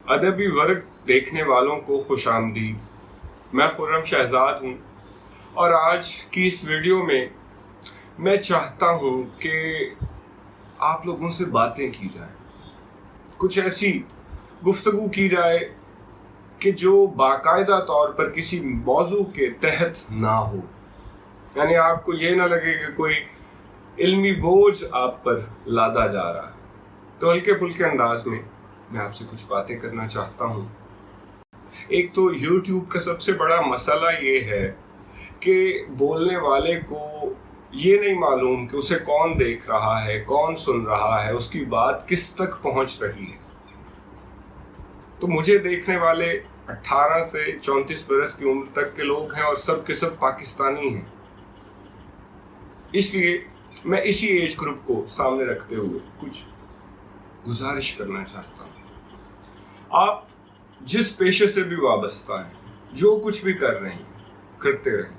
अदबी वर्ग देखने वालों को खुश आमदीद। मैं खुर्रम शहजाद हूँ और आज की इस वीडियो में मैं चाहता हूँ कि आप लोगों से बातें की जाए, कुछ ऐसी गुफ्तगू की जाए कि जो बाकायदा तौर पर किसी मौजू के तहत ना हो, यानी आपको ये ना लगे कि कोई इल्मी बोझ आप पर लादा जा रहा है। तो हल्के फुल्के अंदाज में मैं आपसे कुछ बातें करना चाहता हूँ। एक तो YouTube का सबसे बड़ा मसला ये है कि बोलने वाले को ये नहीं मालूम कि उसे कौन देख रहा है, कौन सुन रहा है, उसकी बात किस तक पहुंच रही है। तो मुझे देखने वाले 18 से 34 बरस की उम्र तक के लोग हैं और सब के सब पाकिस्तानी हैं। इसलिए मैं इसी एज ग्रुप को सामने रखते हुए कुछ गुजारिश करना चाहता हूँ। आप जिस पेशे से भी वाबस्ता हैं, जो कुछ भी कर रहे हैं, करते रहें,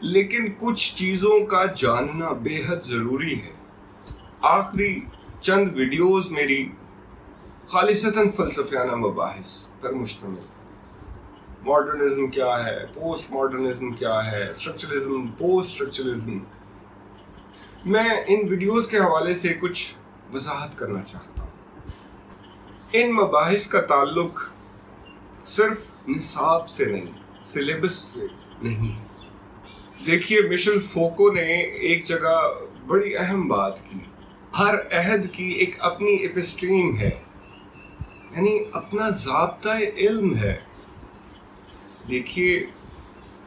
लेकिन कुछ चीज़ों का जानना बेहद ज़रूरी है। आखिरी चंद वीडियोस मेरी खालिसतन फ़लसफ़ियाना मबाहिस पर मुश्तमिल। मॉडर्निज्म क्या है, पोस्ट मॉडर्निज्म क्या है, स्ट्रक्चरलिज्म, पोस्ट स्ट्रक्चरलिज्म। मैं इन वीडियोस के हवाले से कुछ वजाहत करना चाहता हूँ। इन मबाहिस का ताल्लुक सिर्फ निसाब से नहीं, सिलेबस से नहीं। देखिए, मिशेल फोको ने एक जगह बड़ी अहम बात की। हर अहद की एक अपनी एपिस्टीम है, यानी अपना ज़ाब्ता इल्म है। देखिए,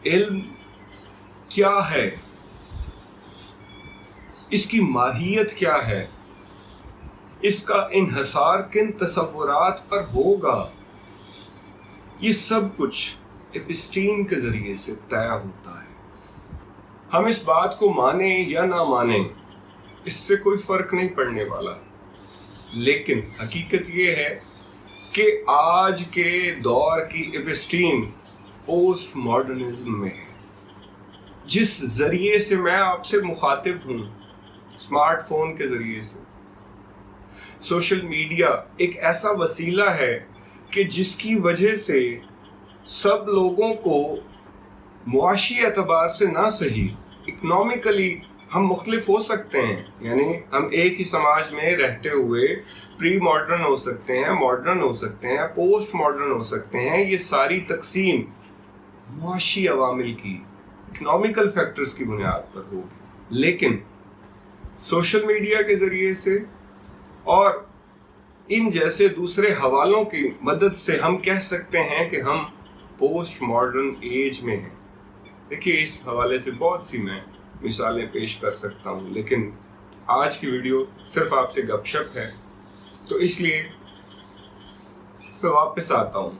इल्म क्या है, इसकी माहियत क्या है, इसका इन्हसार किन तसव्वुरात पर होगा, ये सब कुछ एपिस्टीम के जरिए से तय होता है। हम इस बात को माने या ना माने, इससे कोई फर्क नहीं पड़ने वाला, लेकिन हकीकत ये है कि आज के दौर की एपिस्टीम पोस्ट मॉडर्निज्म में है। जिस जरिए से मैं आपसे मुखातिब हूँ, स्मार्टफोन के जरिए से, सोशल मीडिया एक ऐसा वसीला है कि जिसकी वजह से सब लोगों को मुआशी एतबार से ना सही, इकनॉमिकली हम मुख्तलिफ हो सकते हैं। यानी हम एक ही समाज में रहते हुए प्री मॉडर्न हो सकते हैं, मॉडर्न हो सकते हैं, पोस्ट मॉडर्न हो सकते हैं। ये सारी तकसीम मुआशी अवामिल की, इकनॉमिकल फैक्टर्स की बुनियाद पर होगी। लेकिन सोशल मीडिया के ज़रिए से और इन जैसे दूसरे हवालों की मदद से हम कह सकते हैं कि हम पोस्ट मॉडर्न एज में हैं। देखिए, इस हवाले से बहुत सी मैं मिसालें पेश कर सकता हूँ, लेकिन आज की वीडियो सिर्फ आपसे गपशप है, तो इसलिए मैं वापस आता हूँ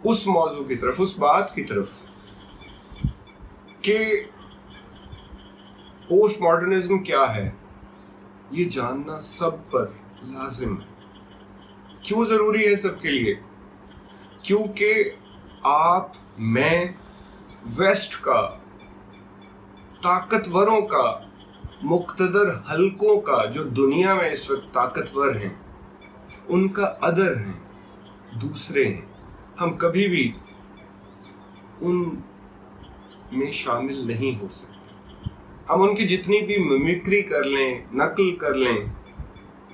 उस मौजू की तरफ, उस बात की तरफ कि पोस्ट मॉडर्निज्म क्या है। ये जानना सब पर लाजिम है। क्यों ज़रूरी है सबके लिए? क्योंकि आप, मैं, वेस्ट का, ताकतवरों का, मुक़्तदर हलकों का, जो दुनिया में इस वक्त ताकतवर हैं, उनका अदर हैं, दूसरे हैं। हम कभी भी उन में शामिल नहीं हो सकते। हम उनकी जितनी भी मिमिक्री कर लें, नकल कर लें,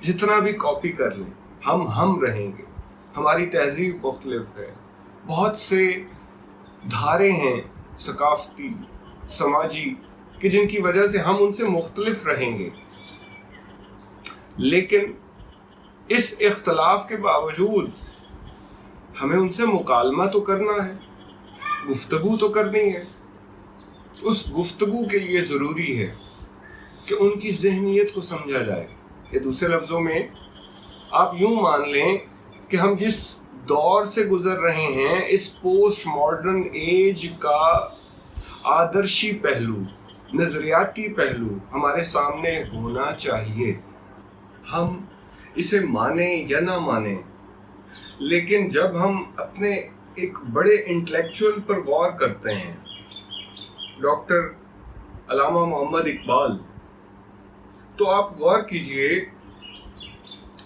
जितना भी कॉपी कर लें, हम रहेंगे। हमारी तहजीब मुख्तलिफ है, बहुत से धारे हैं सकाफती, समाजी, कि जिनकी वजह से हम उनसे मुख्तलिफ रहेंगे। लेकिन इस इख्तलाफ के बावजूद हमें उनसे मुकालमा तो करना है, गुफ्तगू तो करनी है। उस गुफ्तगू के लिए ज़रूरी है कि उनकी ज़हनियत को समझा जाए। या दूसरे लफ्ज़ों में आप यूँ मान लें कि हम जिस दौर से गुज़र रहे हैं, इस पोस्ट मॉडर्न एज का आदर्शी पहलू, नज़रियाती पहलू हमारे सामने होना चाहिए। हम इसे माने या ना माने, लेकिन जब हम अपने एक बड़े इंटेलेक्चुअल पर गौर करते हैं, डॉक्टर अल्लामा मोहम्मद इकबाल, तो आप गौर कीजिए,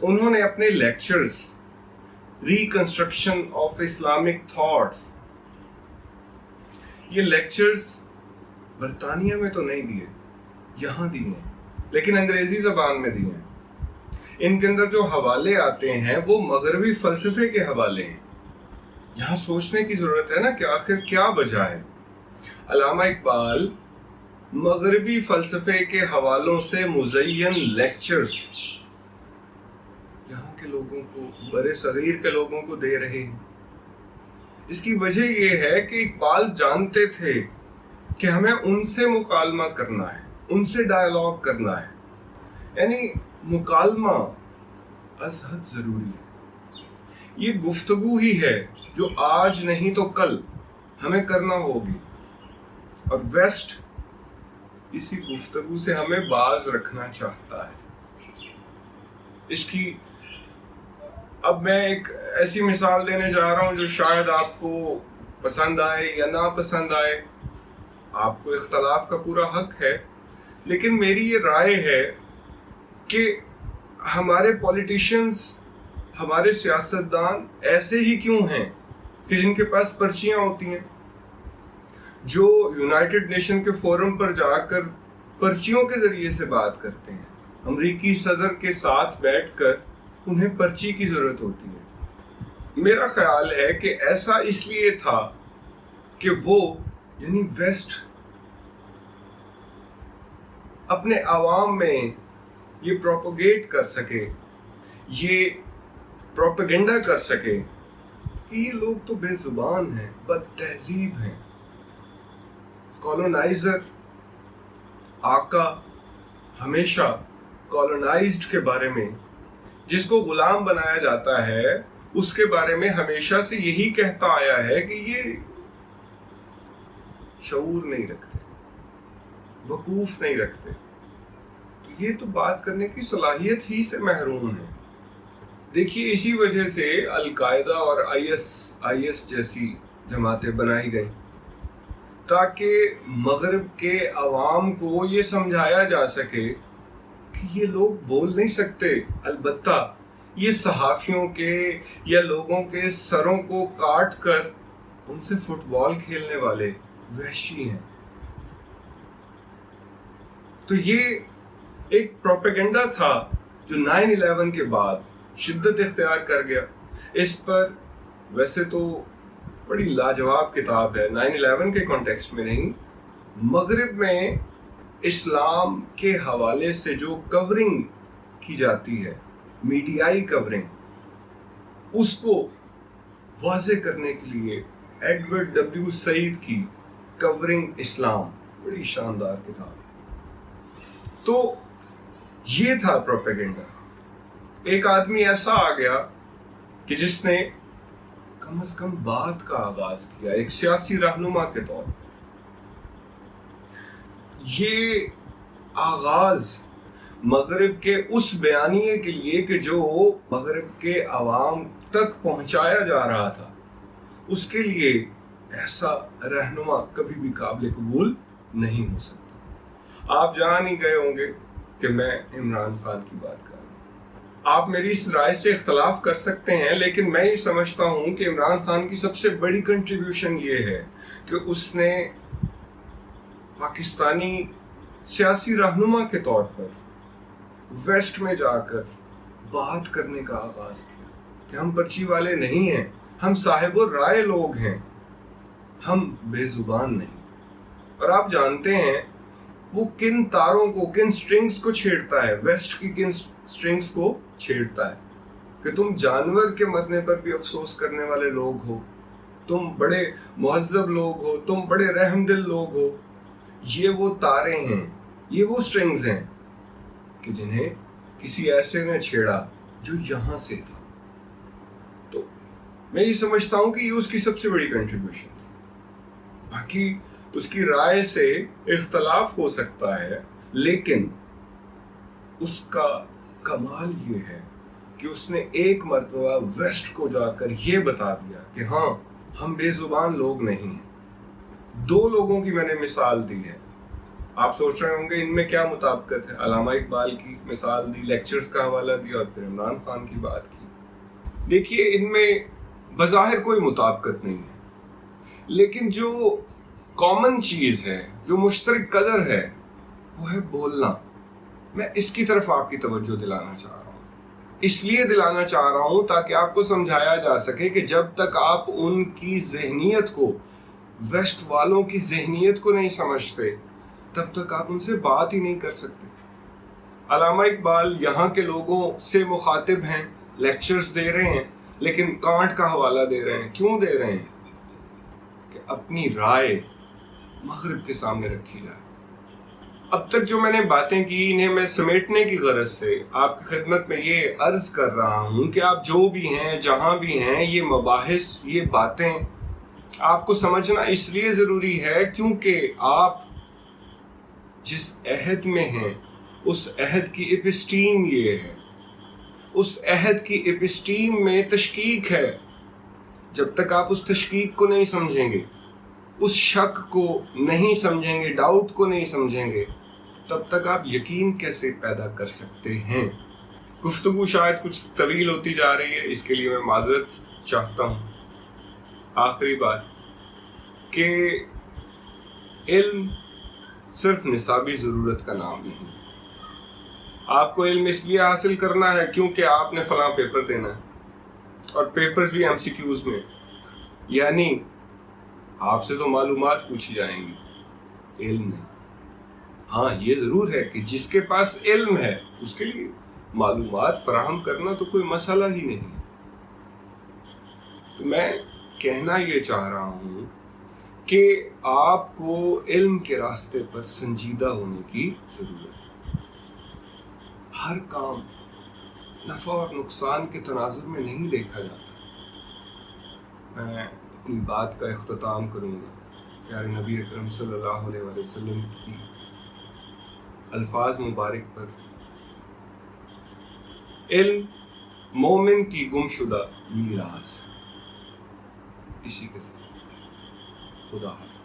उन्होंने अपने lectures reconstruction of Islamic thoughts. یہ لیکچرز برطانیہ میں تو نہیں دیے, یہاں دیے ہیں, لیکن انگریزی زبان میں دیے ہیں. ان کے اندر جو حوالے آتے ہیں وہ مغربی فلسفے کے حوالے ہیں. یہاں سوچنے کی ضرورت ہے نا کہ آخر کیا وجہ ہے. علامہ اقبال مغربی فلسفے کے حوالوں سے مزین لیکچرز یہاں کے لوگوں کو, برے صغیر کے لوگوں کو دے رہے ہیں. اس کی وجہ یہ ہے کہ اقبال جانتے تھے کہ ہمیں ان سے مکالمہ کرنا ہے, ان سے ڈائیلاگ کرنا ہے. یعنی مکالمہ از حد ضروری ہے. یہ گفتگو ہی ہے جو آج نہیں تو کل ہمیں کرنا ہوگی, اور ویسٹ اسی گفتگو سے ہمیں باز رکھنا چاہتا ہے. اس کی اب میں ایک ایسی مثال دینے جا رہا ہوں جو شاید آپ کو پسند آئے یا نہ پسند آئے. آپ کو اختلاف کا پورا حق ہے, لیکن میری یہ رائے ہے کہ ہمارے پولیٹیشنز, ہمارے سیاستدان ایسے ہی کیوں ہیں کہ جن کے پاس پرچیاں ہوتی ہیں, جو یونائٹڈ نیشن کے فورم پر جا کر پرچیوں کے ذریعے سے بات کرتے ہیں. امریکی صدر کے ساتھ بیٹھ کر انہیں پرچی کی ضرورت ہوتی ہے. میرا خیال ہے کہ ایسا اس لیے تھا کہ وہ یعنی ویسٹ اپنے عوام میں یہ پروپیگیٹ کر سکے, یہ پروپیگنڈا کر سکے کہ یہ لوگ تو بے زبان ہیں, بد تہذیب ہیں. کالونائزر آقا ہمیشہ کالونائزڈ کے بارے میں, جس کو غلام بنایا جاتا ہے, اس کے بارے میں ہمیشہ سے یہی کہتا آیا ہے کہ یہ شعور نہیں رکھتے, وقوف نہیں رکھتے. یہ تو بات کرنے کی صلاحیت ہی سے محروم ہے. دیکھیے اسی وجہ سے القاعدہ اور آئی ایس جیسی جماعتیں بنائی گئیں, تاکہ مغرب کے عوام کو یہ سمجھایا جا سکے کہ یہ لوگ بول نہیں سکتے, البتہ یہ صحافیوں کے یا لوگوں کے سروں کو کاٹ کر ان سے فٹ بال کھیلنے والے وحشی ہیں. تو یہ ایک پروپیگنڈا تھا جو 9/11 کے بعد شدت اختیار کر گیا. اس پر ویسے تو بڑی لاجواب کتاب ہے, 9/11 کے کانٹیکسٹ میں نہیں, مغرب میں اسلام کے حوالے سے جو کورنگ کی جاتی ہے, میڈیائی کورنگ, اس کو واضح کرنے کے لیے ایڈورڈ ڈبلیو سعید کی کورنگ اسلام بڑی شاندار کتاب ہے. تو یہ تھا پروپیگنڈا. ایک آدمی ایسا آ گیا کہ جس نے کم از کم بات کا آغاز کیا ایک سیاسی رہنما کے طور پر. یہ آغاز مغرب کے اس بیانیے کے لیے کہ جو مغرب کے عوام تک پہنچایا جا رہا تھا, اس کے لیے ایسا رہنما کبھی بھی قابل قبول نہیں ہو سکتا. آپ جان ہی گئے ہوں گے کہ میں عمران خان کی بات کر رہا ہوں. آپ میری اس رائے سے اختلاف کر سکتے ہیں, لیکن میں یہ سمجھتا ہوں کہ عمران خان کی سب سے بڑی کنٹریبیوشن یہ ہے کہ اس نے پاکستانی سیاسی رہنما کے طور پر ویسٹ میں جا کر بات کرنے کا آغاز کیا کہ ہم پرچی والے نہیں ہیں, ہم صاحب الرائے لوگ ہیں, ہم بے زبان نہیں. اور آپ جانتے ہیں وہ کن تاروں کو, کن سٹرنگز کو چھیڑتا ہے, ویسٹ کی کن سٹرنگز کو چھیڑتا ہے کہ تم جانور کے مرنے پر بھی افسوس کرنے والے لوگ ہو, تم بڑے مہذب لوگ ہو, تم بڑے رحم دل لوگ ہو. یہ وہ تارے ہیں, یہ وہ سٹرنگز ہیں کہ جنہیں کسی ایسے نے چھیڑا جو یہاں سے تھا. تو میں یہ سمجھتا ہوں کہ یہ اس کی سب سے بڑی کنٹریبیوشن تھی. باقی اس کی رائے سے اختلاف ہو سکتا ہے, لیکن اس کا کمال یہ ہے کہ اس نے ایک مرتبہ ویسٹ کو جا کر یہ بتا دیا کہ ہاں ہم بے زبان لوگ نہیں ہیں. 2 لوگوں کی میں نے مثال دی ہے. آپ سوچ رہے ہوں گے ان میں کیا مطابقت ہے. علامہ اقبال کی مثال دی, لیکچرز کا حوالہ دیا, اور پھر عمران خان کی بات کی. देखिए, इनमें बज़ाहिर कोई मुताबिकत नहीं है, लेकिन जो कॉमन चीज़ है, जो मुश्तरक कदर है, वो है बोलना। मैं इसकी तरफ आपकी तवज्जो दिलाना चाह रहा हूँ। इसलिए दिलाना चाह रहा हूँ ताकि आपको समझाया जा सके कि जब तक आप उनकी ज़हनियत को, वेस्ट वालों की ज़हनियत को नहीं समझते, तब तक आप उनसे बात ही नहीं कर सकते। अल्लामा इकबाल यहाँ के लोगों से मुखातिब हैं, लेक्चर्स दे रहे हैं, लेकिन कांट का हवाला दे रहे हैं। क्यों दे रहे हैं? कि अपनी राय मगरिब के सामने रखी जाए। अब तक जो मैंने बातें की, इन्हें मैं समेटने की गरज से आपकी खिदमत में ये अर्ज कर रहा हूँ कि आप जो भी हैं, जहाँ भी हैं, ये मबाहिस, ये बातें आपको समझना इसलिए ज़रूरी है क्योंकि आप जिस अहद में हैं, उस अहद की एपिस्टीम ये है। उस अहद की एपिस्टीम में तशकीक है। जब तक आप उस तशकीक को नहीं समझेंगे, उस शक को नहीं समझेंगे, डाउट को नहीं समझेंगे, तब तक आप यकीन कैसे पैदा कर सकते हैं? गुफ्तगू शायद कुछ तवील होती जा रही है, इसके लिए मैं माजरत चाहता हूँ। आखिरी बात कि इल्म सिर्फ निसाबी ज़रूरत का नाम नहीं। आपको इल्म इसलिए हासिल करना है क्योंकि आपने फलां पेपर देना है, और पेपर्स भी MCQs में, यानी आपसे तो मालूमात पूछी जाएंगी, इल्म नहीं। हाँ, ये ज़रूर है कि जिसके पास इल्म है उसके लिए मालूमात फराहम करना तो कोई मसला ही नहीं है। तो मैं कहना ये चाह रहा हूँ कि आपको इल्म के रास्ते पर संजीदा होने की ज़रूरत है। हर काम नफ़ा और नुकसान के तनाजुर में नहीं देखा जाता। मैं अपनी बात का इख्तिताम करूँगा प्यारे नबी अकरम सल्लल्लाहु अलैहि वसल्लम की अल्फाज मुबारक पर। इल्म मोमिन की गुमशुदा मीरास। इसी के साथ खुदा हाफ़िज़।